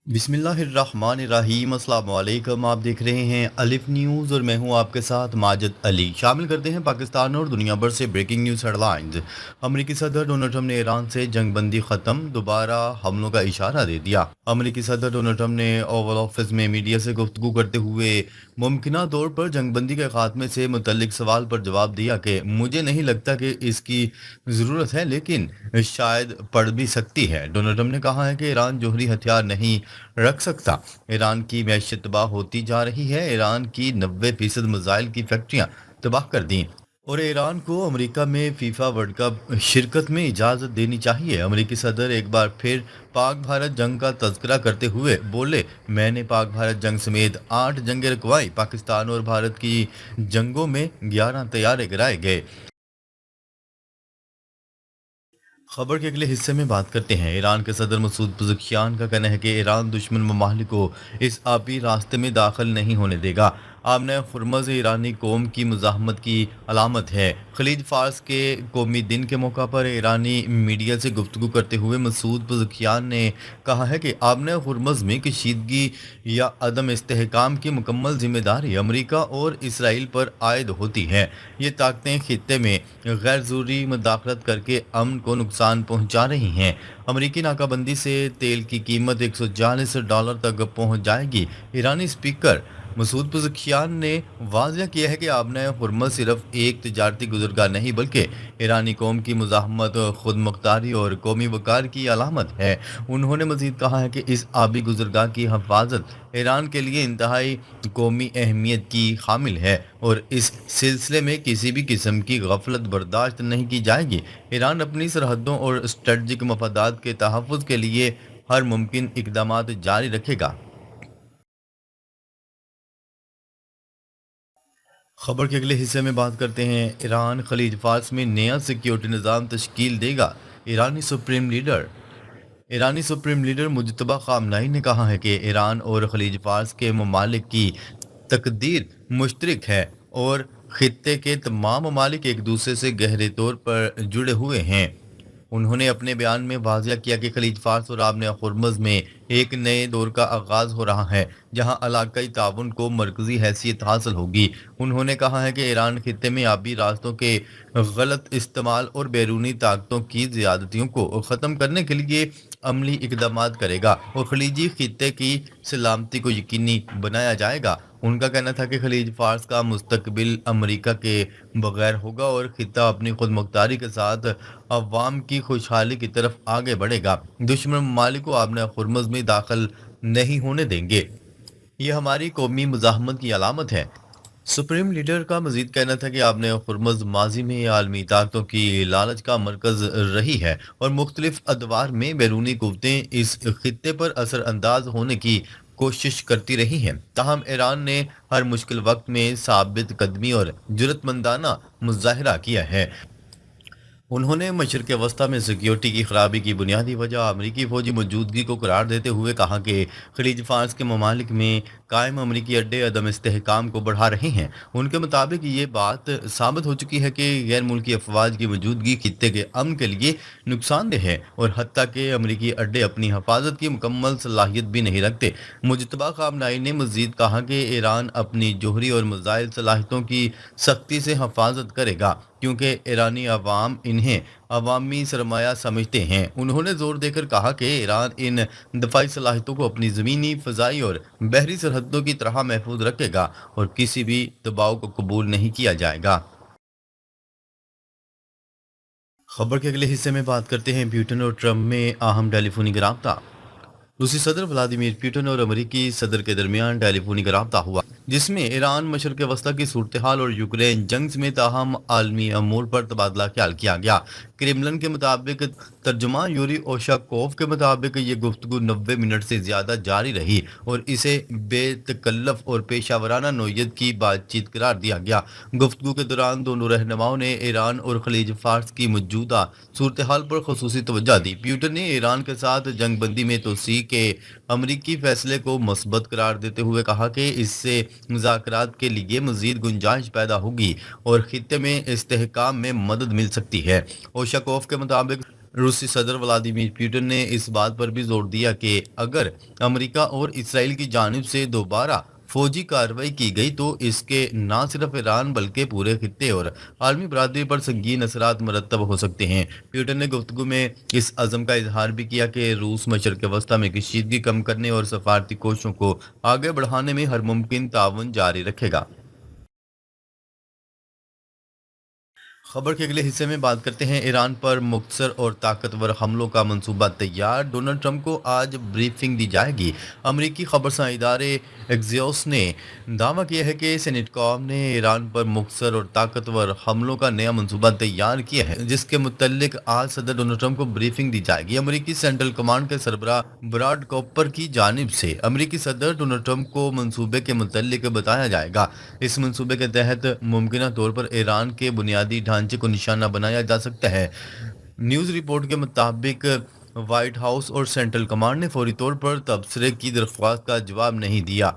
बिस्मिल्लाहिर्रहमानिर्रहीम अस्सलाम वालेकुम। आप देख रहे हैं अलिफ न्यूज़ और मैं हूं आपके साथ माजिद अली। शामिल करते हैं पाकिस्तान और दुनिया भर से ब्रेकिंग न्यूज़ हेडलाइंस। अमेरिकी सदर डोनाल्ड ट्रंप ने ईरान से जंगबंदी ख़त्म, दोबारा हमलों का इशारा दे दिया। अमेरिकी सदर डोनाल्ड ट्रंप ने ओवल ऑफिस में मीडिया से गुफ्तगू करते हुए मुमकिना तौर पर जंगबंदी के खात्मे से मुतल्लिक सवाल पर जवाब दिया कि मुझे नहीं लगता कि इसकी ज़रूरत है, लेकिन शायद पड़ भी सकती है। डोनाल्ड ट्रंप ने कहा है कि ईरान जोहरी हथियार नहीं रख सकता। ईरान की मैशियत तबाह होती जा रही है। ईरान की 90% मिसाइल की फैक्ट्रियां तबाह कर दी और ईरान को अमेरिका में फीफा वर्ल्ड कप शिरकत में इजाज़त देनी चाहिए। अमेरिकी सदर एक बार फिर पाक भारत जंग का तज़किरा करते हुए बोले, मैंने पाक भारत जंग समेत 8 जंगें रुकवाई। पाकिस्तान और भारत की जंगों में 11 तैयारे गिराए गए। खबर के अगले हिस्से में बात करते हैं। ईरान के सदर मसूद पज़ेश्कियान का कहना है कि ईरान दुश्मन ममालिक को इस आबी रास्ते में दाखिल नहीं होने देगा। आमना खुरमज़ ईरानी कौम की मुज़ाहमत की अलामत है। खलीज फार्स के कौमी दिन के मौका पर ईरानी मीडिया से गुफ्तगू करते हुए मसूद पज़ेश्कियान ने कहा है कि आमना खुरमज़ में कशीदगी या अदम इस्तेहकाम की मुकम्मल जिम्मेदारी अमरीका और इसराइल पर आयद होती है। ये ताकतें खित्ते में गैर ज़रूरी मुदाखलत करके अमन को नुकसान पहुंचा रही हैं। अमरीकी नाकाबंदी से तेल की कीमत $140 तक पहुंच जाएगी। ईरानी स्पीकर मसूद पज़ेश्कियान ने वाज़ह किया है कि आबना हुर्मुज़ सिर्फ एक तिजारती गुज़रगाह नहीं बल्कि ईरानी कौम की मुज़ाहमत, खुद मुख्तारी और कौमी वक़ार की अलामत है। उन्होंने मज़ीद कहा है कि इस आबी गुज़रगाह की हिफाज़त ईरान के लिए इंतहाई कौमी अहमियत की हामिल है और इस सिलसिले में किसी भी किस्म की गफलत बर्दाश्त नहीं की जाएगी। ईरान अपनी सरहदों और स्ट्रेटजिक मफादात के तहफ़्फ़ुज़ के लिए हर मुमकिन इक़दामात जारी रखेगा। खबर के अगले हिस्से में बात करते हैं। ईरान खलीज फार्स में नया सिक्योरिटी निज़ाम तश्कील देगा। ईरानी सुप्रीम लीडर मुज्तबा खामनाई ने कहा है कि ईरान और खलीज फार्स के ममालिक की तकदीर मुश्तरक है और खित्ते के तमाम ममालिक एक दूसरे से गहरे तौर पर जुड़े हुए हैं। उन्होंने अपने बयान में वाज़िया किया कि खलीज फार्स और आबन खुरमुज़ में एक नए दौर का आगाज़ हो रहा है, जहां इलाकाई ताउन को मरकज़ी हैसियत हासिल होगी। उन्होंने कहा है कि ईरान खित्ते में आबी रास्तों के गलत इस्तेमाल और बैरूनी ताकतों की ज़्यादतियों को ख़त्म करने के लिए अमली इकदामात करेगा और खलीजी खित्ते की सलामती को यकीनी बनाया जाएगा। उनका कहना था कि खलीज फार्स का मुस्तकबिल अमरीका के बगैर होगा और खित्ता अपनी खुद मुख्तारी के साथ अवाम की खुशहाली की तरफ आगे बढ़ेगा। दुश्मन ममालिक को आबना खुरमुज़ में दाखिल नहीं होने देंगे। ये हमारी कौमी मुज़ाहमत की अलामत है। सुप्रीम लीडर का मजीद कहना था कि आपने खुरमज़ माजी में आलमी ताकतों की लालच का मरकज़ रही है और मुख्तलिफ अदवार में बैरूनी कुव्वतें इस खित्ते पर असर अंदाज होने की कोशिश करती रही हैं। ताहम ईरान ने हर मुश्किल वक्त में साबित कदमी और जुर्रतमंदाना मुजाहरा किया है। उन्होंने मशरक़ वस्ती में सिक्योरिटी की खराबी की बुनियादी वजह अमरीकी फौजी मौजूदगी को करार देते हुए कहा कि खलीज फार्स के ममालिक में कायम अमरीकी अड्डे अदम इस्तेहकाम को बढ़ा रहे हैं। उनके मुताबिक ये बात साबित हो चुकी है कि गैर मुल्की अफवाज की मौजूदगी खित्ते के अमन के लिए नुकसानदेह है और हत्ता के अमरीकी अड्डे अपनी हिफाजत की मुकम्मल सलाहियत भी नहीं रखते। मुजतबा खामनाई ने मजीद कहा कि ईरान अपनी जोहरी और मिसाइल सलाहियतों की सख्ती से हिफाजत करेगा क्योंकि ईरानी अवाम इन्हें अवामी सरमाया समझते हैं। उन्होंने जोर देकर कहा कि ईरान इन दफाई सलाहियतों को अपनी ज़मीनी, फ़ज़ाई और बहरी सरहदों की तरह महफूज रखेगा और किसी भी दबाव को कबूल नहीं किया जाएगा। खबर के अगले हिस्से में बात करते हैं ब्यूटन और ट्रंप में अहम टेलीफोनी राब्ता। रूसी सदर व्लादिमीर पुतिन और अमेरिकी सदर के दरमियान टेलीफोनिक रब्ता हुआ, जिसमें ईरान, मशरक़ वस्ती की सूरत हाल और यूक्रेन जंग समेत अहम आलमी अमूर पर तबादला ख्याल किया गया। क्रेमलिन के मुताबिक तर्जुमा यूरी ओशाकोव के मुताबिक ये गुफ्तगू 90 मिनट से ज़्यादा जारी रही और इसे बेतकल्लफ और पेशावराना नोयत की बातचीत करार दिया गया। गुफ्तगू के दौरान दोनों रहनुमाओं ने ईरान और खलीज फार्स की मौजूदा सूरत हाल पर खसूसी तवज्जो दी। पुतिन ने ईरान के साथ जंग बंदी में तोसी के अमरीकी फैसले को मस्बत करार देते हुए कहा कि इससे मुज़ाकरात के लिए मज़ीद गुंजाइश पैदा होगी और खित्ते में इस्तेहकाम में मदद मिल सकती है। ओशाकोव के मुताबिक روسی صدر ولادیمیر پوٹن نے اس بات پر بھی زور دیا کہ اگر امریکہ اور اسرائیل کی جانب سے دوبارہ فوجی کارروائی کی گئی تو اس کے نہ صرف ایران بلکہ پورے خطے اور عالمی برادری پر سنگین اثرات مرتب ہو سکتے ہیں۔ پیوٹن نے گفتگو میں اس عزم کا اظہار بھی کیا کہ روس مشرق وسطیٰ میں کشیدگی کم کرنے اور سفارتی کوششوں کو آگے بڑھانے میں ہر ممکن تعاون جاری رکھے گا۔ خبر کے اگلے حصے میں بات کرتے ہیں ایران پر مختصر اور طاقتور حملوں کا منصوبہ تیار، ڈونلڈ ٹرمپ کو آج بریفنگ دی جائے گی۔ امریکی خبرساں ادارے ایکزیوس نے دعویٰ کیا ہے کہ سینیٹ کام نے ایران پر مختصر اور طاقتور حملوں کا نیا منصوبہ تیار کیا ہے، جس کے متعلق آج صدر ڈونلڈ ٹرمپ کو بریفنگ دی جائے گی۔ امریکی سینٹرل کمانڈ کے سربراہ براڈ کوپر کی جانب سے امریکی صدر ڈونلڈ ٹرمپ کو منصوبے کے متعلق بتایا جائے گا۔ اس منصوبے کے تحت ممکنہ طور پر ایران کے بنیادی ڈھانچے کو نشانہ بنایا جا سکتا ہے۔ نیوز رپورٹ کے مطابق وائٹ ہاؤس اور سینٹرل کمانڈ نے فوری طور پر تبصرے کی درخواست کا جواب نہیں دیا۔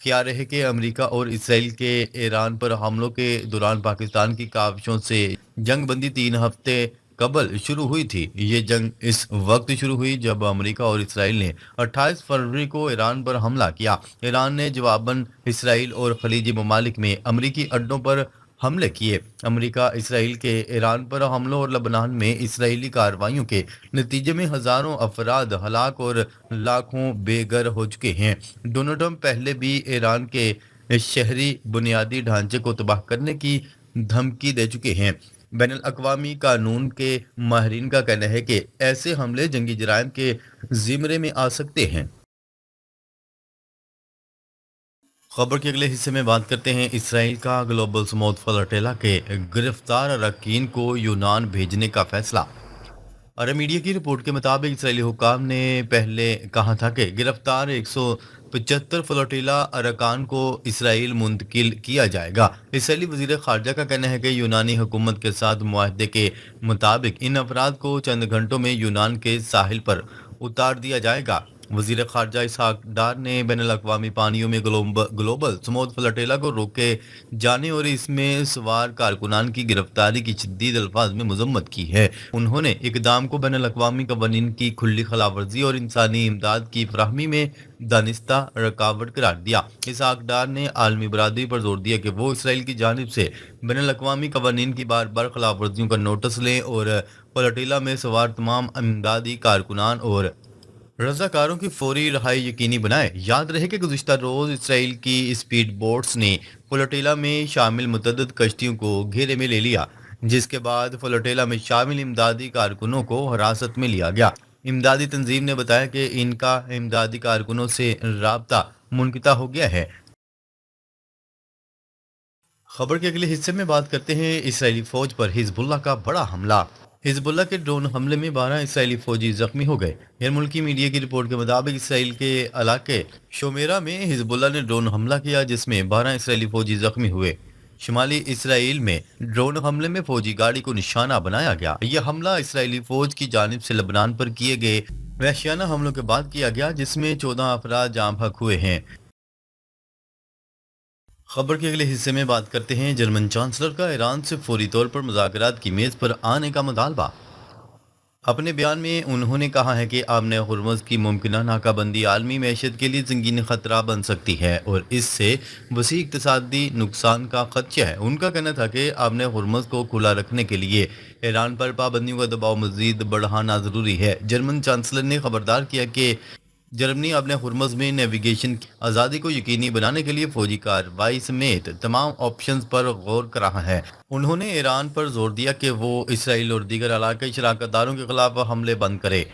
خیال ہے کہ امریکہ اور اسرائیل کے ایران پر حملوں کے دوران پاکستان کی کاوشوں سے جنگ بندی 3 ہفتے قبل شروع ہوئی تھی۔ یہ جنگ اس وقت شروع ہوئی جب امریکہ اور اسرائیل نے 28 فروری کو ایران پر حملہ کیا۔ ایران نے جواباً اسرائیل اور خلیجی ممالک میں امریکی اڈوں پر حملے کیے۔ امریکہ اسرائیل کے ایران پر حملوں اور لبنان میں اسرائیلی کارروائیوں کے نتیجے میں ہزاروں افراد ہلاک اور لاکھوں بے گھر ہو چکے ہیں۔ ڈونلڈ ٹرمپ پہلے بھی ایران کے شہری بنیادی ڈھانچے کو تباہ کرنے کی دھمکی دے چکے ہیں۔ بین الاقوامی قانون کے ماہرین کا کہنا ہے کہ ایسے حملے جنگی جرائم کے زمرے میں آ سکتے ہیں۔ خبر کے اگلے حصے میں بات کرتے ہیں اسرائیل کا گلوبل سموتھ فلوٹیلا کے گرفتار اراکین کو یونان بھیجنے کا فیصلہ۔ عرب میڈیا کی رپورٹ کے مطابق اسرائیلی حکام نے پہلے کہا تھا کہ گرفتار 175 فلوٹیلا ارکان کو اسرائیل منتقل کیا جائے گا۔ اسرائیلی وزیر خارجہ کا کہنا ہے کہ یونانی حکومت کے ساتھ معاہدے کے مطابق ان افراد کو چند گھنٹوں میں یونان کے ساحل پر اتار دیا جائے گا۔ وزیر خارجہ اسحاق ڈار نے بین الاقوامی پانیوں میں گلوبل سموتھ فلوٹیلا کو روکے جانے اور اس میں سوار کارکنان کی گرفتاری کی شدید الفاظ میں مذمت کی ہے۔ انہوں نے اقدام کو بین الاقوامی قوانین کی کھلی خلاف ورزی اور انسانی امداد کی فراہمی میں دانستہ رکاوٹ قرار دیا۔ اسحاق ڈار نے عالمی برادری پر زور دیا کہ وہ اسرائیل کی جانب سے بین الاقوامی قوانین کی بار بار خلاف ورزیوں کا نوٹس لیں اور فلوٹیلا میں سوار تمام امدادی کارکنان اور رضاکاروں کی فوری رہائی یقینی بنائے۔ یاد رہے کہ گزشتہ روز اسرائیل کی اسپیڈ بوٹس نے فلوٹیلا میں شامل متعدد کشتیوں کو گھیرے میں لے لیا، جس کے بعد فلوٹیلا میں شامل امدادی کارکنوں کو حراست میں لیا گیا۔ امدادی تنظیم نے بتایا کہ ان کا امدادی کارکنوں سے رابطہ منقطع ہو گیا ہے۔ خبر کے اگلے حصے میں بات کرتے ہیں اسرائیلی فوج پر حزب اللہ کا بڑا حملہ۔ حزب اللہ کے ڈرون حملے میں 12 اسرائیلی فوجی زخمی ہو گئے۔ غیر ملکی میڈیا کی رپورٹ کے مطابق اسرائیل کے علاقے شومیرا میں حزب اللہ نے ڈرون حملہ کیا جس میں 12 اسرائیلی فوجی زخمی ہوئے۔ شمالی اسرائیل میں ڈرون حملے میں فوجی گاڑی کو نشانہ بنایا گیا۔ یہ حملہ اسرائیلی فوج کی جانب سے لبنان پر کیے گئے وحشیانہ حملوں کے بعد کیا گیا جس میں 14 افراد جاں بحق ہوئے ہیں۔ خبر کے اگلے حصے میں بات کرتے ہیں جرمن چانسلر کا ایران سے فوری طور پر مذاکرات کی میز پر آنے کا مطالبہ۔ اپنے بیان میں انہوں نے کہا ہے کہ آبِ ہرمز کی ممکنہ ناکہ بندی عالمی معیشت کے لیے سنگین خطرہ بن سکتی ہے اور اس سے وسیع اقتصادی نقصان کا خدشہ ہے۔ ان کا کہنا تھا کہ آبِ ہرمز کو کھلا رکھنے کے لیے ایران پر پابندیوں کا دباؤ مزید بڑھانا ضروری ہے۔ جرمن چانسلر نے خبردار کیا کہ جرمنی آبِ ہرمز میں نیویگیشن کی آزادی کو یقینی بنانے کے لیے فوجی کارروائی سمیت تمام آپشنز پر غور کر رہا ہے۔ انہوں نے ایران پر زور دیا کہ وہ اسرائیل اور دیگر علاقائی شراکت داروں کے خلاف حملے بند کرے۔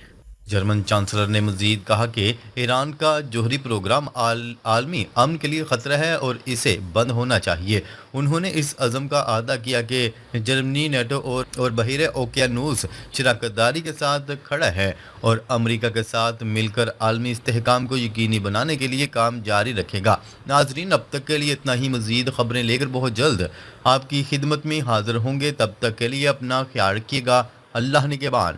جرمن چانسلر نے مزید کہا کہ ایران کا جوہری پروگرام عالمی امن کے لیے خطرہ ہے اور اسے بند ہونا چاہیے۔ انہوں نے اس عزم کا اعادہ کیا کہ جرمنی نیٹو اور بحیرہ اوقیانوس شراکت داری کے ساتھ کھڑا ہے اور امریکہ کے ساتھ مل کر عالمی استحکام کو یقینی بنانے کے لیے کام جاری رکھے گا۔ ناظرین، اب تک کے لیے اتنا ہی۔ مزید خبریں لے کر بہت جلد آپ کی خدمت میں حاضر ہوں گے۔ تب تک کے لیے اپنا خیال رکھیے گا۔ اللہ نگہبان۔